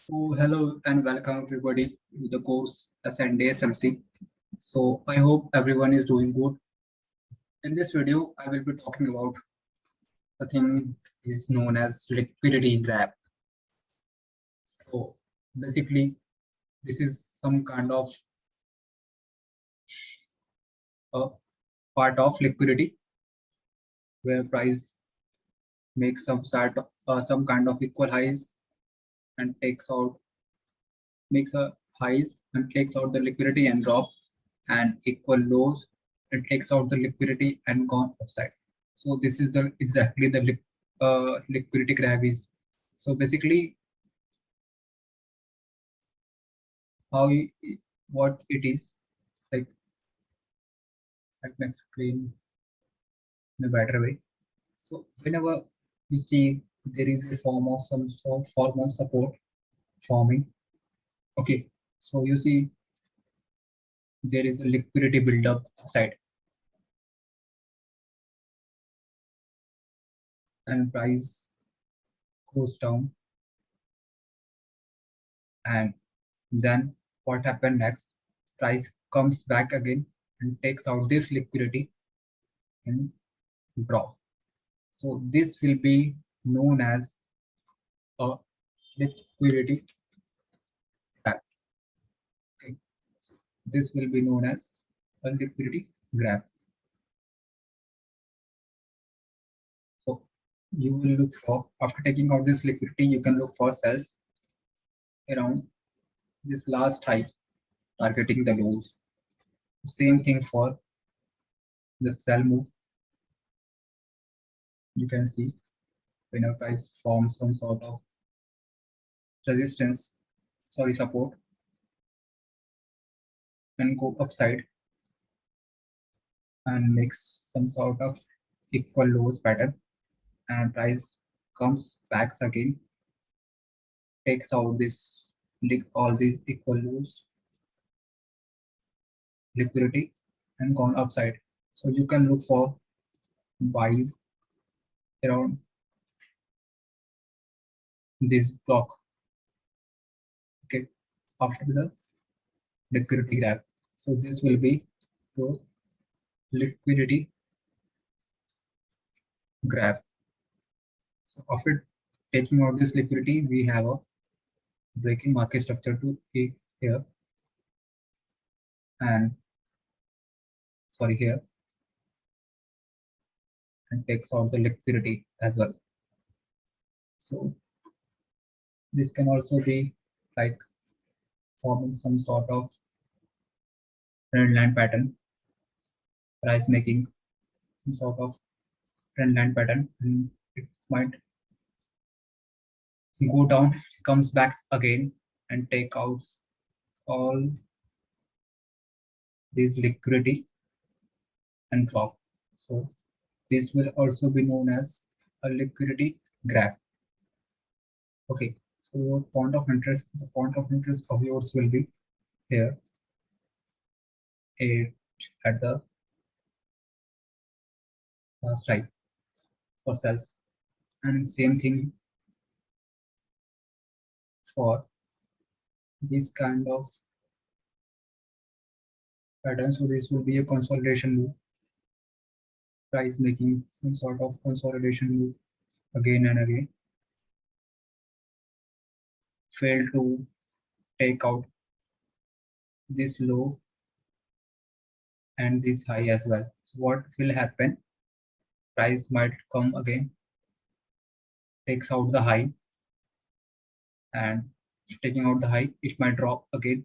So hello and welcome everybody to the course SnD SMC. So I hope everyone is doing good. In this video, I will be talking about the thing is known as liquidity grab. So basically, this is some kind of a part of liquidity where price makes some kind of equal highs and makes a highs and takes out the liquidity and drop and equal lows and takes out the liquidity and gone upside. So this is the exactly the liquidity grab is. So basically how what it is like. Let me explain in a better way. So whenever you see there is a form of support forming, okay. So you see there is a liquidity buildup upside and price goes down, and then what happened next? Price comes back again and takes out this liquidity and drop. So this will be known as a liquidity grab. Okay. So this will be known as a liquidity grab. So you will look for, after taking out this liquidity, you can look for sells around this last high, targeting the lows. Same thing for the sell move. You can see when a price forms some sort of resistance, sorry, support, and go upside and makes some sort of equal lows pattern, and price comes back again, takes out this all these equal lows liquidity and gone upside. So you can look for buys around this block, okay, after the liquidity grab. So this will be your liquidity grab. So after taking out this liquidity, we have a breaking market structure to a here and sorry here, and takes out the liquidity as well. So this can also be like forming some sort of trend line pattern, price making some sort of trend line pattern, and it might go down, comes back again and take out all these liquidity and drop. So this will also be known as a liquidity grab. Okay, so your point of interest, the point of interest of yours will be here it, at the last high for sales, and same thing for this kind of pattern. So this will be a consolidation move, price making some sort of consolidation move again and again, fail to take out this low and this high as well. So what will happen? Price might come again, takes out the high, and taking out the high, it might drop again,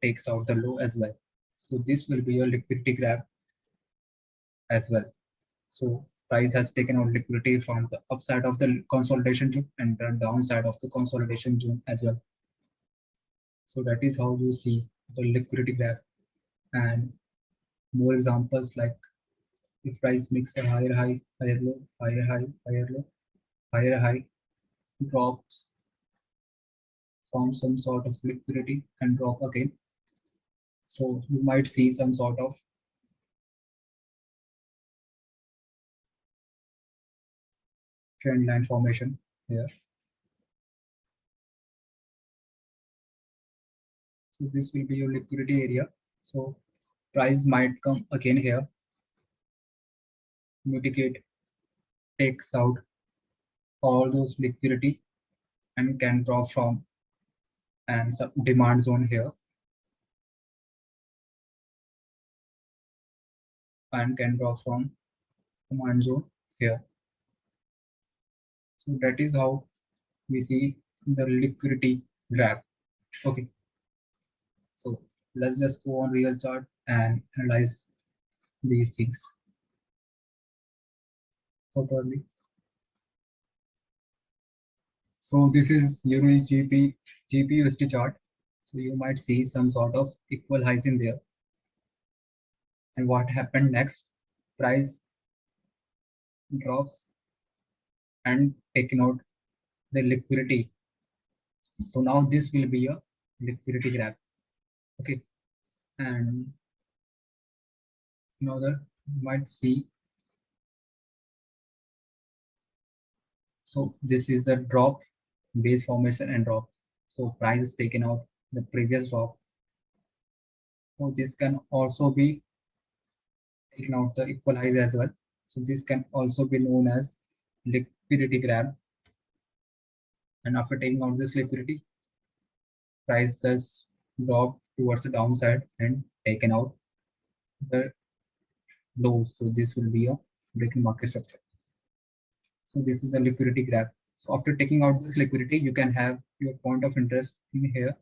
takes out the low as well. So this will be your liquidity grab as well. So price has taken out liquidity from the upside of the consolidation zone and the downside of the consolidation zone as well. So that is how you see the liquidity graph. And more examples like if price makes a higher high, higher low, higher high, higher low, higher high, drops from some sort of liquidity and drop again. So you might see some sort of trend line formation here. So this will be your liquidity area. So price might come again here, mitigate, takes out all those liquidity and can draw from and some demand zone here and can draw from command zone here. So that is how we see the liquidity grab. Okay, so let's just go on real chart and analyze these things properly. So this is Euro GPUSD chart. So you might see some sort of equal highs in there. And what happened next? Price drops and taking out the liquidity. So now this will be a liquidity grab. Okay, and another you might see. So this is the drop, base formation and drop. So price is taken out the previous drop. So this can also be taken out the equal highs as well. So this can also be known as liquidity grab. And after taking out this liquidity, price has dropped towards the downside and taken out the lows. So this will be a breaking market structure. So this is a liquidity grab. So after taking out this liquidity, you can have your point of interest in here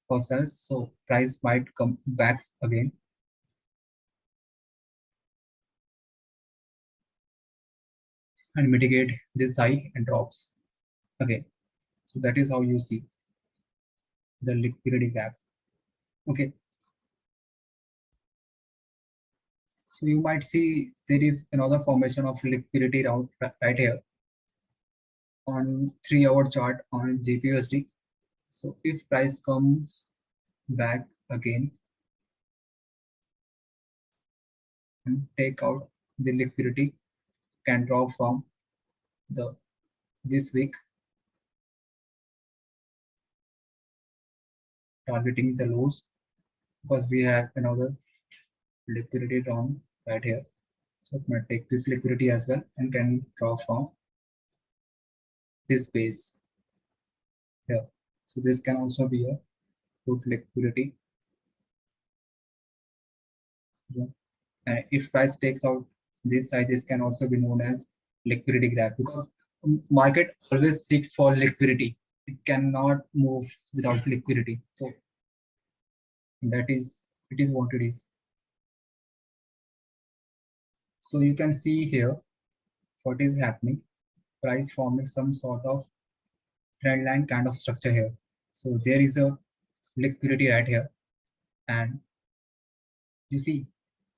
for sales. So price might come back again. And mitigate this high and drops again. So that is how you see the liquidity grab. Okay. So you might see there is another formation of liquidity route right here on 3-hour chart on GPUSD. So if price comes back again and take out the liquidity, can draw from the this week, targeting the lows because we have another liquidity round right here. So it might take this liquidity as well and can draw from this base here. So this can also be a good liquidity. And if price takes out this side, this can also be known as liquidity grab because market always seeks for liquidity. It cannot move without liquidity. So that is it is what it is. So you can see here what is happening. Price forming some sort of trend line kind of structure here. So there is a liquidity right here, and you see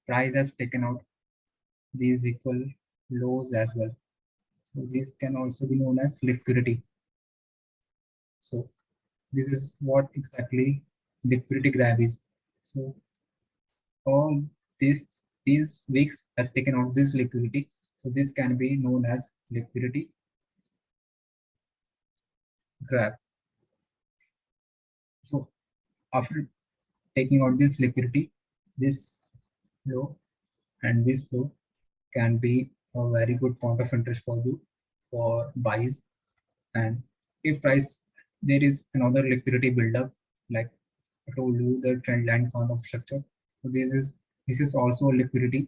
price has taken out these equal lows as well. So this can also be known as liquidity. So this is what exactly liquidity grab is. So all these weeks has taken out this liquidity. So this can be known as liquidity grab. So after taking out this liquidity, this low and this low can be a very good point of interest for you for buys. And if price there is another liquidity buildup, like I told you the trend line kind of structure. So this is also liquidity,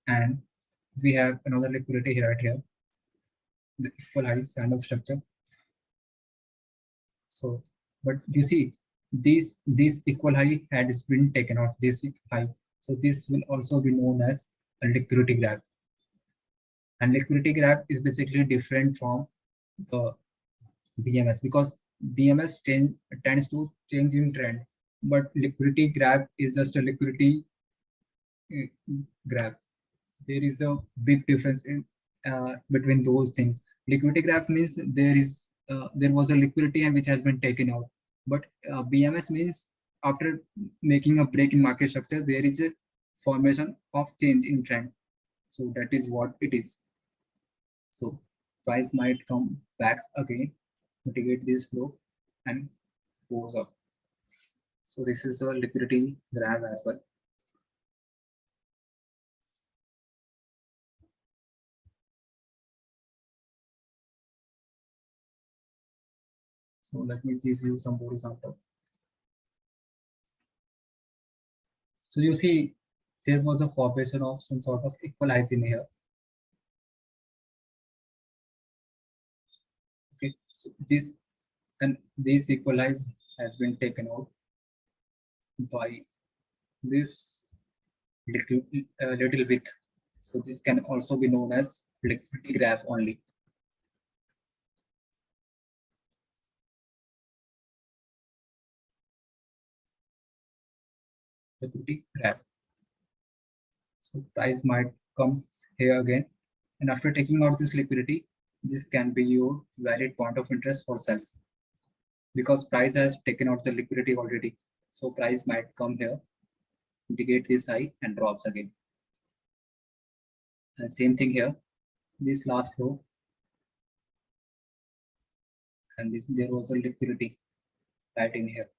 and we have another liquidity right here, the equal highs kind of structure. So, but you see, this equal high has been taken out this high. So this will also be known as a liquidity grab. And liquidity grab is basically different from the BMS because BMS tends to change in trend, but liquidity grab is just a liquidity grab. There is a big difference in between those things. Liquidity graph means there was a liquidity and which has been taken out, but BMS means after making a break in market structure, there is a formation of change in trend. So that is what it is. So price might come back again, mitigate this low and goes up. So this is a liquidity grab as well. So let me give you some more example. So you see, there was a formation of some sort of equalize in here. Okay, so this equalize has been taken out by this little wick. So this can also be known as liquidity grab only. Liquidity grab. So price might come here again, and after taking out this liquidity, this can be your valid point of interest for sales, because price has taken out the liquidity already. So price might come here, indicate this high and drops again. And same thing here, this last low, and this there was a liquidity right in here,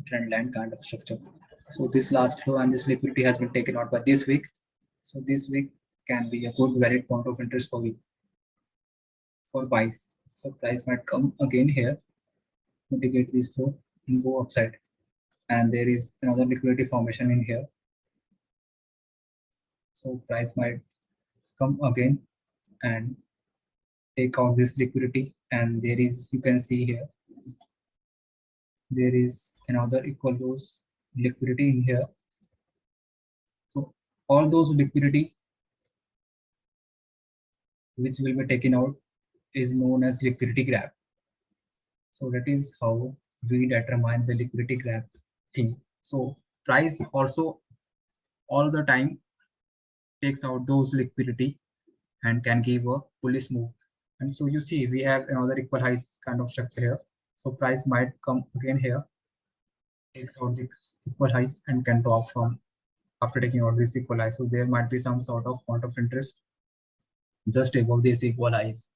trend line kind of structure. So this last low and this liquidity has been taken out by this week. So this week can be a good valid point of interest for you for buys. So price might come again here, mitigate this flow and go upside. And there is another liquidity formation in here. So price might come again and take out this liquidity, and there is, you can see here, there is another equal lows liquidity in here. So all those liquidity which will be taken out is known as liquidity grab. So that is how we determine the liquidity grab thing. So price also all the time takes out those liquidity and can give a bullish move. And so you see we have another equal highs kind of structure here. So price might come again here, take out the equal highs and can drop from after taking out this equal high. So there might be some sort of point of interest just above this equal highs.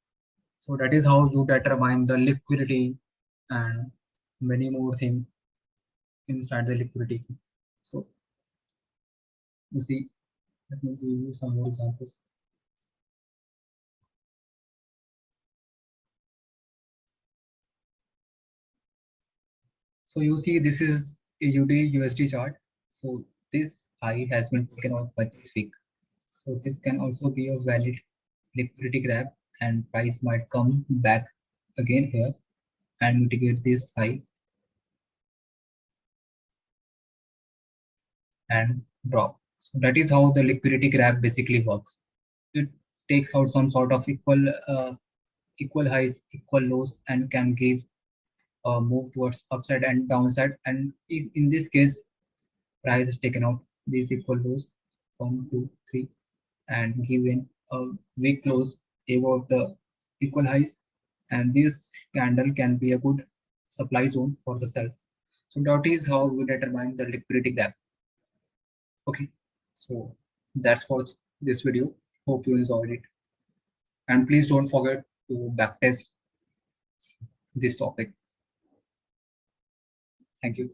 So that is how you determine the liquidity and many more things inside the liquidity. So you see, let me give you some more examples. So you see this is a UD USD chart. So this high has been taken out by this week. So this can also be a valid liquidity grab, and price might come back again here and mitigate this high and drop. So that is how the liquidity grab basically works. It takes out some sort of equal highs, equal lows, and can give a move towards upside and downside. And in this case, price is taken out these equal lows 1, 2, 3 and given a weak close above the equal highs, and this candle can be a good supply zone for the self. So that is how we determine the liquidity gap. Okay, so that's for this video. Hope you enjoyed it, and please don't forget to backtest this topic. Thank you.